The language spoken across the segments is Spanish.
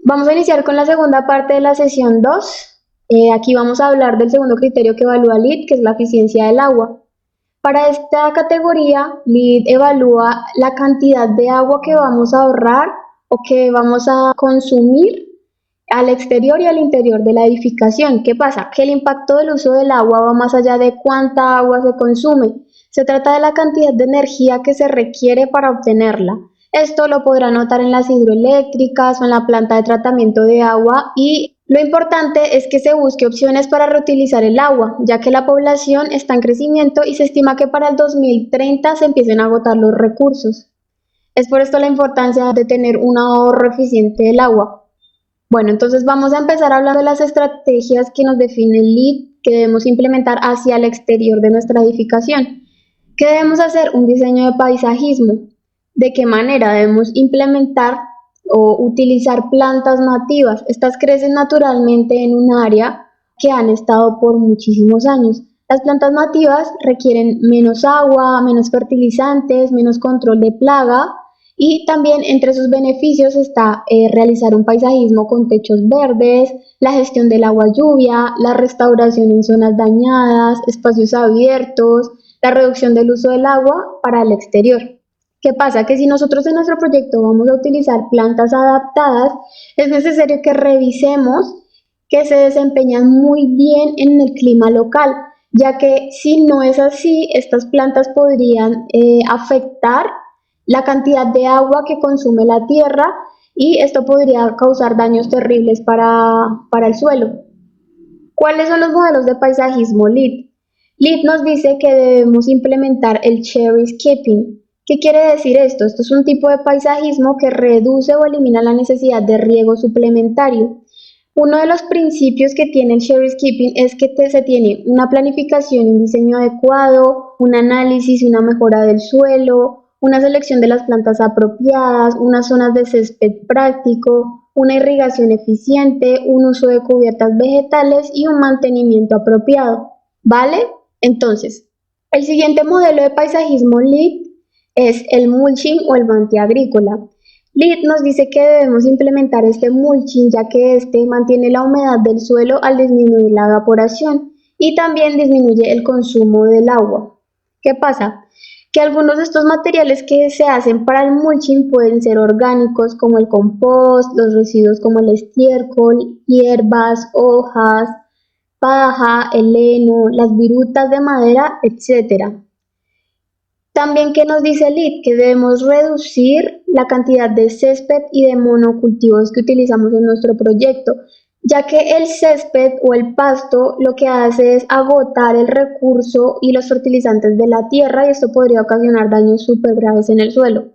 Vamos a iniciar con la segunda parte de la sesión 2. Aquí vamos a hablar del segundo criterio que evalúa LEED, que es la eficiencia del agua. Para esta categoría, LEED evalúa la cantidad de agua que vamos a ahorrar o que vamos a consumir al exterior y al interior de la edificación. ¿Qué pasa? Que el impacto del uso del agua va más allá de cuánta agua se consume. Se trata de la cantidad de energía que se requiere para obtenerla. Esto lo podrá notar en las hidroeléctricas o en la planta de tratamiento de agua, y lo importante es que se busque opciones para reutilizar el agua, ya que la población está en crecimiento y se estima que para el 2030 se empiecen a agotar los recursos. Es por esto la importancia de tener un ahorro eficiente del agua. Bueno, entonces vamos a empezar hablando de las estrategias que nos define el LEED que debemos implementar hacia el exterior de nuestra edificación. ¿Qué debemos hacer? Un diseño de paisajismo. ¿De qué manera debemos implementar o utilizar plantas nativas? Estas crecen naturalmente en un área que han estado por muchísimos años. Las plantas nativas requieren menos agua, menos fertilizantes, menos control de plaga, y también entre sus beneficios está realizar un paisajismo con techos verdes, la gestión del agua lluvia, la restauración en zonas dañadas, espacios abiertos, la reducción del uso del agua para el exterior. ¿Qué pasa? Que si nosotros en nuestro proyecto vamos a utilizar plantas adaptadas, es necesario que revisemos que se desempeñan muy bien en el clima local, ya que si no es así, estas plantas podrían afectar la cantidad de agua que consume la tierra, y esto podría causar daños terribles para el suelo. ¿Cuáles son los modelos de paisajismo LEED? LEED nos dice que debemos implementar el cherry skipping. ¿Qué quiere decir esto? Esto es un tipo de paisajismo que reduce o elimina la necesidad de riego suplementario. Uno de los principios que tiene el cherry skipping es que se tiene una planificación y un diseño adecuado, un análisis y una mejora del suelo, una selección de las plantas apropiadas, unas zonas de césped práctico, una irrigación eficiente, un uso de cubiertas vegetales y un mantenimiento apropiado. ¿Vale? Entonces, el siguiente modelo de paisajismo LEED es el mulching o el mante agrícola. LEED nos dice que debemos implementar este mulching, ya que este mantiene la humedad del suelo al disminuir la evaporación y también disminuye el consumo del agua. ¿Qué pasa? Que algunos de estos materiales que se hacen para el mulching pueden ser orgánicos, como el compost, los residuos como el estiércol, hierbas, hojas, paja, el heno, las virutas de madera, etc. También, ¿qué nos dice LEED? Que debemos reducir la cantidad de césped y de monocultivos que utilizamos en nuestro proyecto, ya que el césped o el pasto lo que hace es agotar el recurso y los fertilizantes de la tierra, y esto podría ocasionar daños súper graves en el suelo.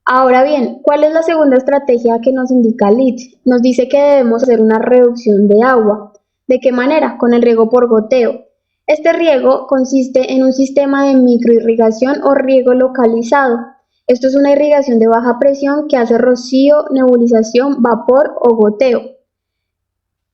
Ahora bien, ¿cuál es la segunda estrategia que nos indica LEED? Nos dice que debemos hacer una reducción de agua. ¿De qué manera? Con el riego por goteo. Este riego consiste en un sistema de microirrigación o riego localizado. Esto es una irrigación de baja presión que hace rocío, nebulización, vapor o goteo.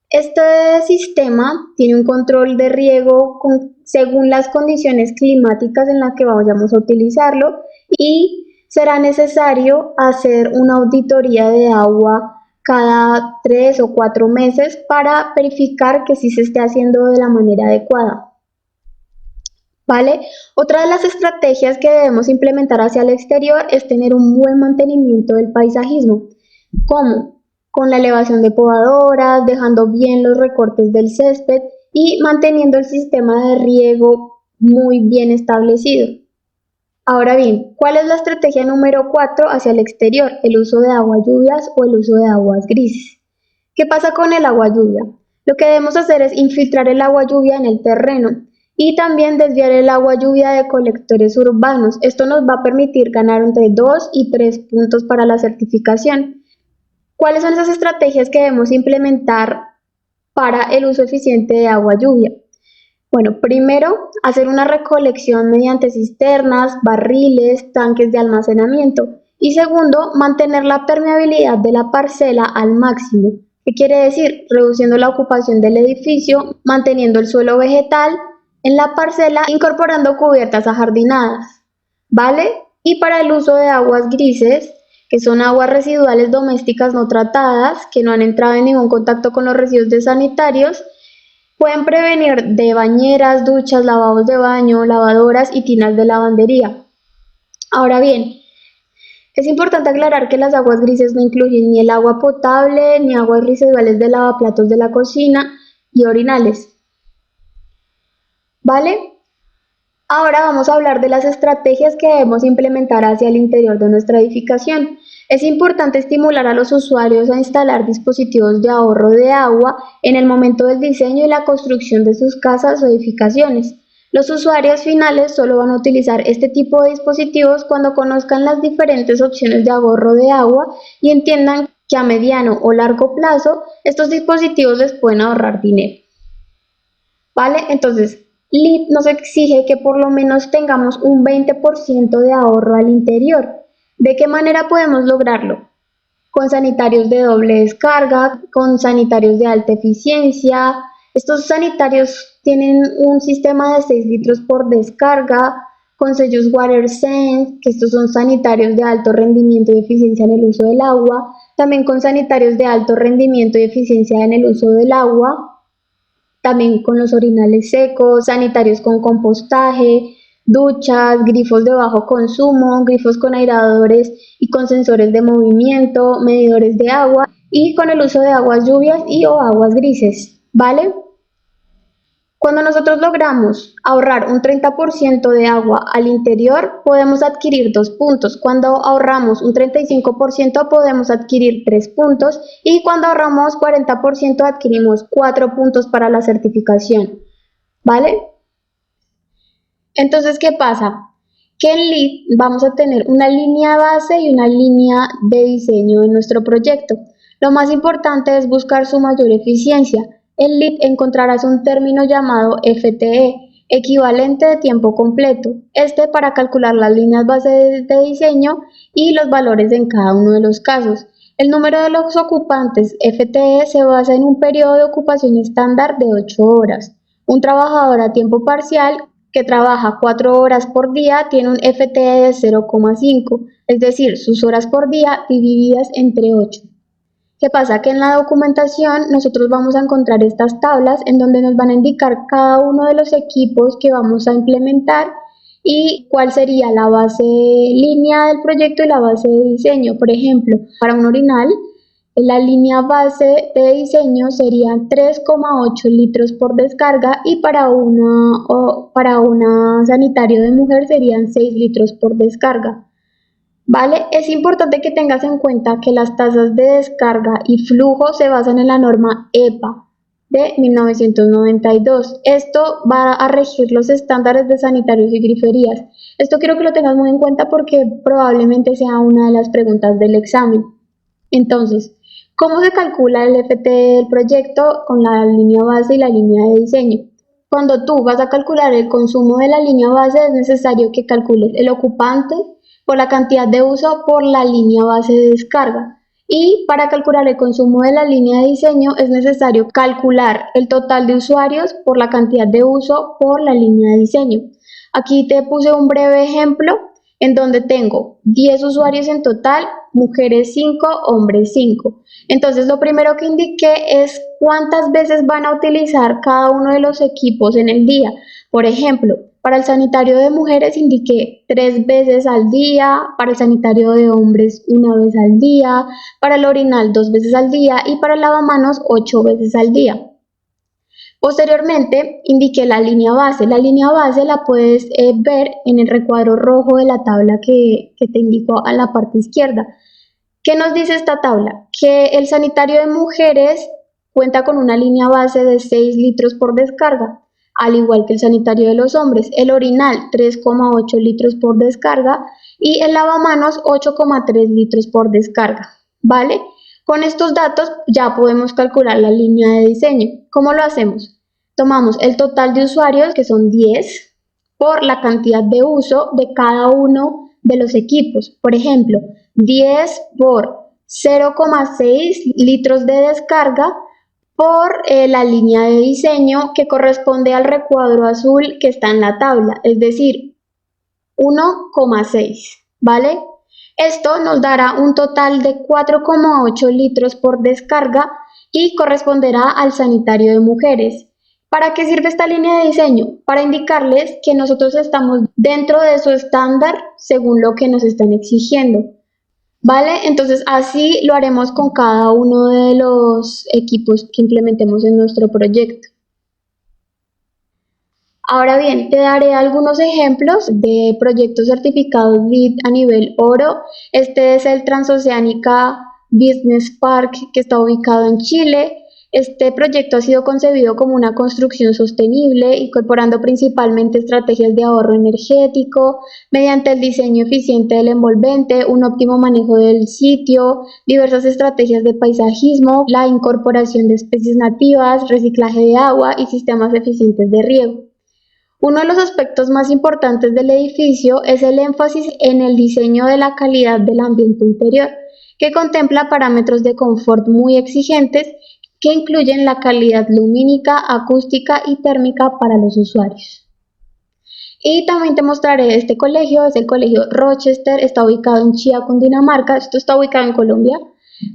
Este sistema tiene un control de riego según las condiciones climáticas en las que vayamos a utilizarlo, y será necesario hacer una auditoría de agua cada 3 o 4 meses para verificar que sí se esté haciendo de la manera adecuada. ¿Vale? Otra de las estrategias que debemos implementar hacia el exterior es tener un buen mantenimiento del paisajismo. ¿Cómo? Con la elevación de podadoras, dejando bien los recortes del césped y manteniendo el sistema de riego muy bien establecido. Ahora bien, ¿cuál es la estrategia número 4 hacia el exterior? El uso de agua lluvias o el uso de aguas grises. ¿Qué pasa con el agua lluvia? Lo que debemos hacer es infiltrar el agua lluvia en el terreno y también desviar el agua lluvia de colectores urbanos. Esto nos va a permitir ganar entre 2 y 3 puntos para la certificación. ¿Cuáles son esas estrategias que debemos implementar para el uso eficiente de agua lluvia? Bueno, primero, hacer una recolección mediante cisternas, barriles, tanques de almacenamiento. Y segundo, mantener la permeabilidad de la parcela al máximo. ¿Qué quiere decir? Reduciendo la ocupación del edificio, manteniendo el suelo vegetal en la parcela, incorporando cubiertas ajardinadas. ¿Vale? Y para el uso de aguas grises, que son aguas residuales domésticas no tratadas, que no han entrado en ningún contacto con los residuos de sanitarios, pueden prevenir de bañeras, duchas, lavabos de baño, lavadoras y tinas de lavandería. Ahora bien, es importante aclarar que las aguas grises no incluyen ni el agua potable, ni aguas residuales de lavaplatos de la cocina y orinales. ¿Vale? Ahora vamos a hablar de las estrategias que debemos implementar hacia el interior de nuestra edificación. Es importante estimular a los usuarios a instalar dispositivos de ahorro de agua en el momento del diseño y la construcción de sus casas o edificaciones. Los usuarios finales solo van a utilizar este tipo de dispositivos cuando conozcan las diferentes opciones de ahorro de agua y entiendan que a mediano o largo plazo estos dispositivos les pueden ahorrar dinero. ¿Vale? Entonces, LEED nos exige que por lo menos tengamos un 20% de ahorro al interior. ¿De qué manera podemos lograrlo? Con sanitarios de doble descarga, con sanitarios de alta eficiencia. Estos sanitarios tienen un sistema de 6 litros por descarga, con sellos WaterSense, que estos son sanitarios de alto rendimiento y eficiencia en el uso del agua, también con sanitarios de alto rendimiento y eficiencia en el uso del agua, también con los orinales secos, sanitarios con compostaje, duchas, grifos de bajo consumo, grifos con aireadores y con sensores de movimiento, medidores de agua y con el uso de aguas lluvias y o aguas grises, ¿vale? Cuando nosotros logramos ahorrar un 30% de agua al interior, podemos adquirir 2 puntos. Cuando ahorramos un 35% podemos adquirir 3 puntos y cuando ahorramos 40% adquirimos 4 puntos para la certificación, ¿vale? Entonces, ¿qué pasa? Que en LEED vamos a tener una línea base y una línea de diseño en nuestro proyecto. Lo más importante es buscar su mayor eficiencia. En LEED encontrarás un término llamado FTE, equivalente de tiempo completo, para calcular las líneas base de diseño y los valores en cada uno de los casos. El número de los ocupantes FTE se basa en un periodo de ocupación estándar de 8 horas. Un trabajador a tiempo parcial que trabaja 4 horas por día tiene un FTE de 0,5, es decir, sus horas por día divididas entre 8. ¿Qué pasa? Que en la documentación nosotros vamos a encontrar estas tablas en donde nos van a indicar cada uno de los equipos que vamos a implementar y cuál sería la base línea del proyecto y la base de diseño. Por ejemplo, para un orinal, la línea base de diseño serían 3,8 litros por descarga y para una sanitario de mujer serían 6 litros por descarga. ¿Vale? Es importante que tengas en cuenta que las tasas de descarga y flujo se basan en la norma EPA de 1992. Esto va a regir los estándares de sanitarios y griferías. Esto quiero que lo tengas muy en cuenta porque probablemente sea una de las preguntas del examen. Entonces, ¿cómo se calcula el FT del proyecto con la línea base y la línea de diseño? Cuando tú vas a calcular el consumo de la línea base es necesario que calcules el ocupante por la cantidad de uso por la línea base de descarga. Y para calcular el consumo de la línea de diseño es necesario calcular el total de usuarios por la cantidad de uso por la línea de diseño. Aquí te puse un breve ejemplo en donde tengo 10 usuarios en total, mujeres 5, hombres 5. Entonces lo primero que indiqué es cuántas veces van a utilizar cada uno de los equipos en el día. Por ejemplo, para el sanitario de mujeres indiqué 3 veces al día, para el sanitario de hombres 1 vez al día, para el orinal 2 veces al día y para el lavamanos 8 veces al día. Posteriormente indiqué la línea base. La línea base la puedes ver en el recuadro rojo de la tabla que te indico a la parte izquierda. ¿Qué nos dice esta tabla? Que el sanitario de mujeres cuenta con una línea base de 6 litros por descarga, al igual que el sanitario de los hombres. El orinal 3,8 litros por descarga y el lavamanos 8,3 litros por descarga, ¿vale? Con estos datos ya podemos calcular la línea de diseño. ¿Cómo lo hacemos? Tomamos el total de usuarios, que son 10, por la cantidad de uso de cada uno de los equipos. Por ejemplo, 10 por 0,6 litros de descarga por la línea de diseño que corresponde al recuadro azul que está en la tabla, es decir, 1,6, ¿vale? Esto nos dará un total de 4,8 litros por descarga y corresponderá al sanitario de mujeres. ¿Para qué sirve esta línea de diseño? Para indicarles que nosotros estamos dentro de su estándar según lo que nos están exigiendo. ¿Vale? Entonces así lo haremos con cada uno de los equipos que implementemos en nuestro proyecto. Ahora bien, te daré algunos ejemplos de proyectos certificados LEED a nivel oro. Este es el Transoceánica Business Park que está ubicado en Chile. Este proyecto ha sido concebido como una construcción sostenible, incorporando principalmente estrategias de ahorro energético, mediante el diseño eficiente del envolvente, un óptimo manejo del sitio, diversas estrategias de paisajismo, la incorporación de especies nativas, reciclaje de agua y sistemas eficientes de riego. Uno de los aspectos más importantes del edificio es el énfasis en el diseño de la calidad del ambiente interior, que contempla parámetros de confort muy exigentes que incluyen la calidad lumínica, acústica y térmica para los usuarios. Y también te mostraré este colegio, es el colegio Rochester, está ubicado en Chía, Cundinamarca, esto está ubicado en Colombia,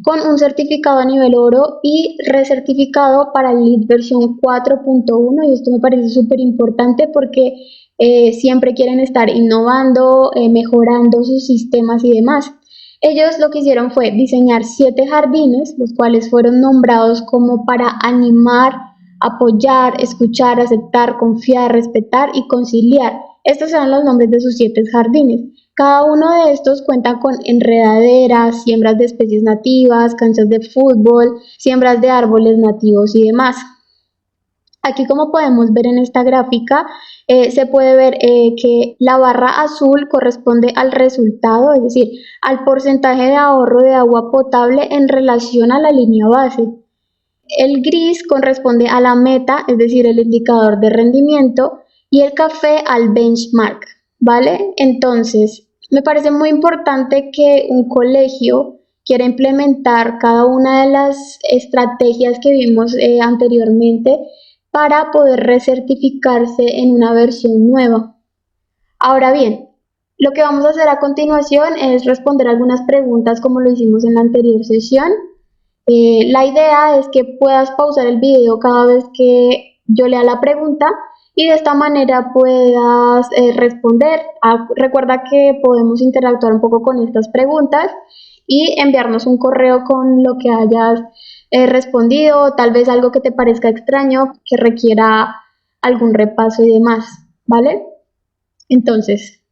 con un certificado a nivel oro y recertificado para el LEED versión 4.1, y esto me parece súper importante porque siempre quieren estar innovando, mejorando sus sistemas y demás. Ellos lo que hicieron fue diseñar 7 jardines, los cuales fueron nombrados como para animar, apoyar, escuchar, aceptar, confiar, respetar y conciliar. Estos serán los nombres de sus 7 jardines. Cada uno de estos cuenta con enredaderas, siembras de especies nativas, canchas de fútbol, siembras de árboles nativos y demás. Aquí, como podemos ver en esta gráfica, se puede ver que la barra azul corresponde al resultado, es decir, al porcentaje de ahorro de agua potable en relación a la línea base. El gris corresponde a la meta, es decir, el indicador de rendimiento, y el café al benchmark, ¿vale? Entonces, me parece muy importante que un colegio quiera implementar cada una de las estrategias que vimos anteriormente para poder recertificarse en una versión nueva. Ahora bien, lo que vamos a hacer a continuación es responder algunas preguntas como lo hicimos en la anterior sesión. La idea es que puedas pausar el video cada vez que yo lea la pregunta y de esta manera puedas responder. Recuerda que podemos interactuar un poco con estas preguntas y enviarnos un correo con lo que hayas respondido, tal vez algo que te parezca extraño, que requiera algún repaso y demás, ¿vale? Entonces,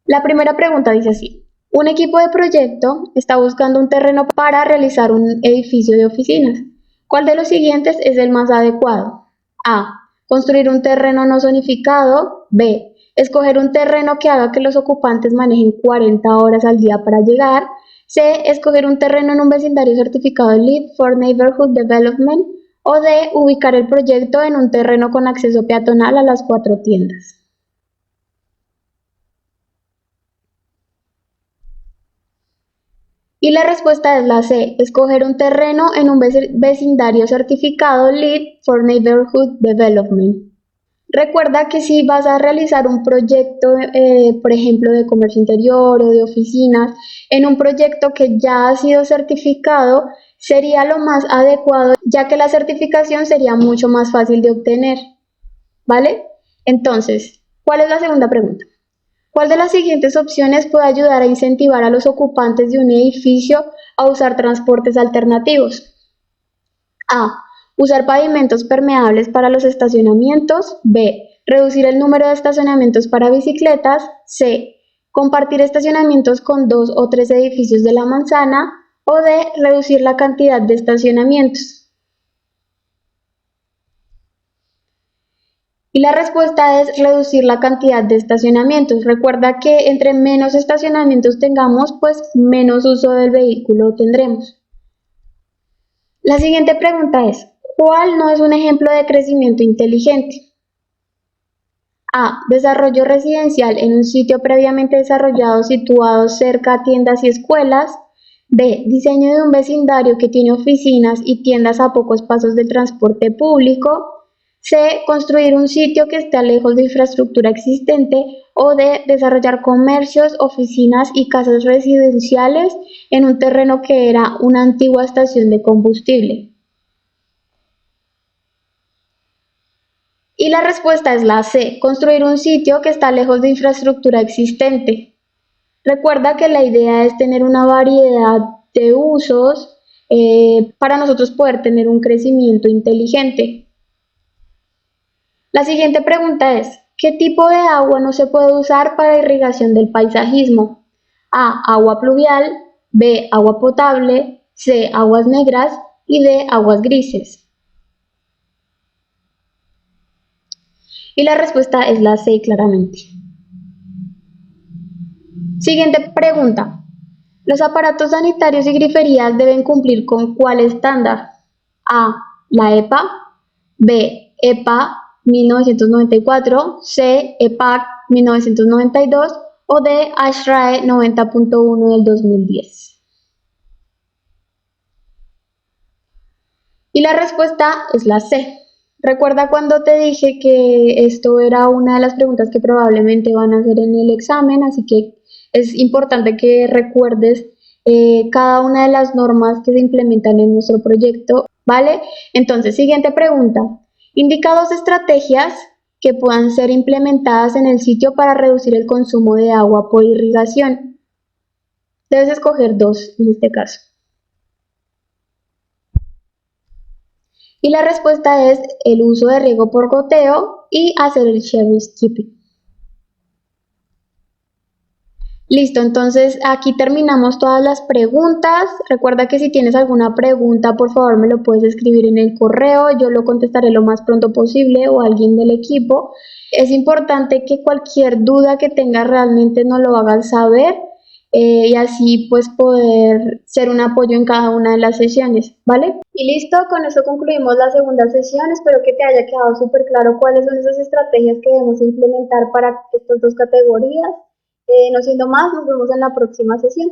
la primera pregunta dice así: un equipo de proyecto está buscando un terreno para realizar un edificio de oficinas. ¿Cuál de los siguientes es el más adecuado? A. Construir un terreno no zonificado. B. Escoger un terreno que haga que los ocupantes manejen 40 horas al día para llegar. C. Escoger un terreno en un vecindario certificado LEED for Neighborhood Development. O D. Ubicar el proyecto en un terreno con acceso peatonal a las 4 tiendas. Y la respuesta es la C, escoger un terreno en un vecindario certificado LEED for Neighborhood Development. Recuerda que si vas a realizar un proyecto, por ejemplo, de comercio interior o de oficinas, en un proyecto que ya ha sido certificado, sería lo más adecuado, ya que la certificación sería mucho más fácil de obtener, ¿vale? Entonces, ¿cuál es la segunda pregunta? ¿Cuál de las siguientes opciones puede ayudar a incentivar a los ocupantes de un edificio a usar transportes alternativos? A. Usar pavimentos permeables para los estacionamientos. B. Reducir el número de estacionamientos para bicicletas. C. Compartir estacionamientos con 2 o 3 edificios de la manzana. O D. Reducir la cantidad de estacionamientos. Y la respuesta es reducir la cantidad de estacionamientos. Recuerda que entre menos estacionamientos tengamos, pues menos uso del vehículo tendremos. La siguiente pregunta es, ¿cuál no es un ejemplo de crecimiento inteligente? A. Desarrollo residencial en un sitio previamente desarrollado situado cerca a tiendas y escuelas. B. Diseño de un vecindario que tiene oficinas y tiendas a pocos pasos del transporte público. C, construir un sitio que esté lejos de infraestructura existente. O D, desarrollar comercios, oficinas y casas residenciales en un terreno que era una antigua estación de combustible. Y la respuesta es la C, construir un sitio que está lejos de infraestructura existente. Recuerda que la idea es tener una variedad de usos para nosotros poder tener un crecimiento inteligente. La siguiente pregunta es, ¿qué tipo de agua no se puede usar para irrigación del paisajismo? A, agua pluvial, B, agua potable, C, aguas negras y D, aguas grises. Y la respuesta es la C, claramente. Siguiente pregunta. Los aparatos sanitarios y griferías deben cumplir con ¿cuál estándar? A, la EPA, B, EPA 1994, C, EPAC 1992 o D, ASHRAE 90.1 del 2010. Y la respuesta es la C. Recuerda cuando te dije que esto era una de las preguntas que probablemente van a hacer en el examen, así que es importante que recuerdes cada una de las normas que se implementan en nuestro proyecto, ¿vale? Entonces, siguiente pregunta. Indica dos estrategias que puedan ser implementadas en el sitio para reducir el consumo de agua por irrigación. Debes escoger dos en este caso. Y la respuesta es el uso de riego por goteo y hacer el cherry skipping. Listo, entonces aquí terminamos todas las preguntas. Recuerda que si tienes alguna pregunta, por favor me lo puedes escribir en el correo. Yo lo contestaré lo más pronto posible o alguien del equipo. Es importante que cualquier duda que tengas realmente nos lo hagas saber y así pues poder ser un apoyo en cada una de las sesiones, ¿vale? Y listo, con eso concluimos la segunda sesión. Espero que te haya quedado súper claro cuáles son esas estrategias que debemos implementar para estas dos categorías. No siendo más, nos vemos en la próxima sesión.